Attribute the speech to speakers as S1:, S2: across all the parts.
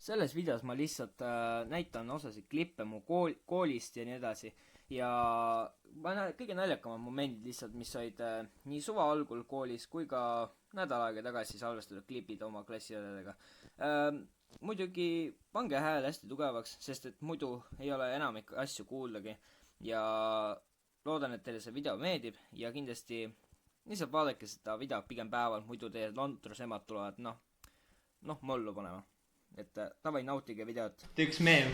S1: Selles videos ma lihtsalt näitan osasid klippe mu koolist ja nii edasi. Ja kõige naljakamad momendid lihtsalt, mis olid nii suva algul koolis kui ka nädal aega tagasi salvestatud klipid oma klassiõdedega. Muidugi pange hääl hästi tugevaks, sest et muidu ei ole enamik asju kuuldagi. Ja loodan, et teile see video meeldib ja kindlasti lihtsalt vaadake seda video pigem päeval, muidu teie londrusemad tulevad mollu panema. Et tavai nautige videot.
S2: Tee üks meem.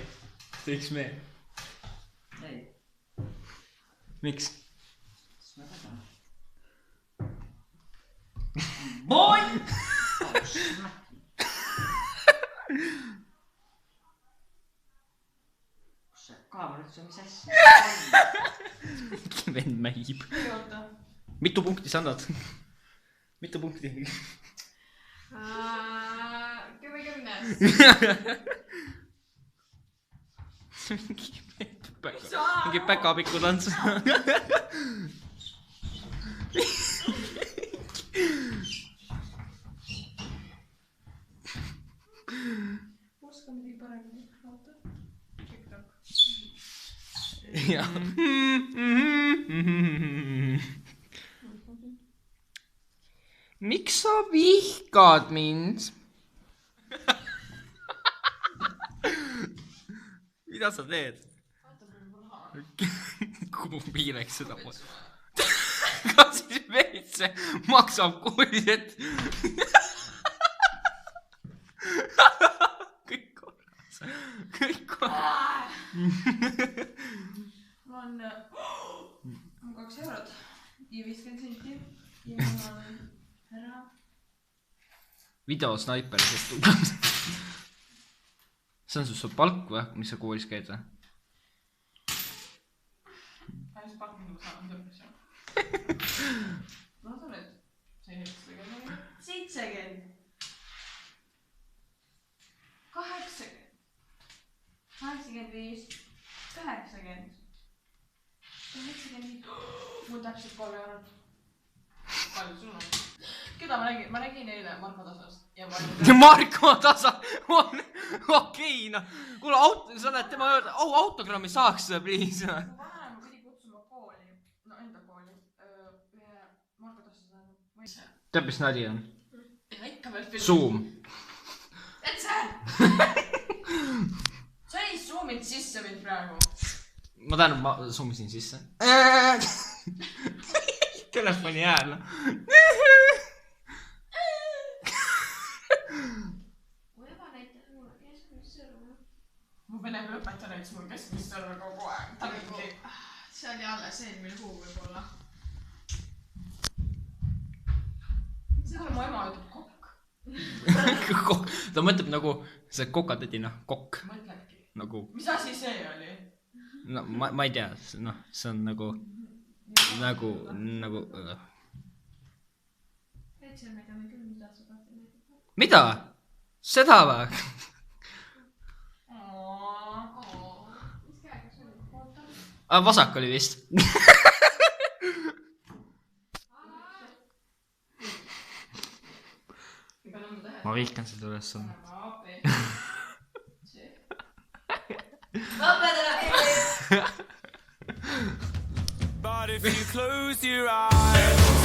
S3: Ei.
S2: Miks?
S3: Ma tahan. Boy! Kus see kaamera üldse, mis asja?
S2: Vend mähib. Mitu punkti sa annad? Mitu punkti?
S4: 10.
S2: Mingi päkapiku tants.
S4: Oska midagi paremini vaata. TikTok.
S2: Jah. Miks sa vihkad mind? Mida sa teed? Kuhu piireks seda poole? Kas siis veitse maksab kuuliselt? Kõik korras.
S4: Mul on 2 eurot ja 50 senti ja mul on ära.
S2: Videosnaiper, sest tugev. See on su palk või? Mis sa koolis käid või?
S4: Päris palk, mida ma saan tõppisja. No sa oled 70. 70. 80. 85. 80. 85. Mul täpselt 3 eurot. Palju sul on? Keda ma nägin? Ma nägin eile Marko Tasast.
S2: Marko Tasa on okei, noh. Kuule, sa oled tema öelda, autogrammi saaks seda, please.
S4: Mu vanaema pidi kutsuma kooli, no enda kooli, ühe Marko Tasast.
S2: Tead, mis nadi on?
S4: Ja ikka veel film.
S2: Zoom.
S4: Et see! Sa ei zoomid sisse mind praegu.
S2: Ma tean, ma zoomisin sisse. Telefoni hääl.
S4: Mu ema näitas mulle keskmist sõrme. Mu vene õpetaja näitas mulle keskmist sõrme kogu aeg. See oli alles eelmine kuu võib-olla. Seda mu ema ütleb kokk.
S2: Ta mõtleb nagu see kokatädina, kokk.
S4: Mõtlebki.
S2: Nagu...
S4: Mis asi see oli?
S2: No, ma ei tea, noh, see on nagu... Mida? Seda või? Vasak oli vist. Ma vihkan seda üles on.
S5: But if you close your eyes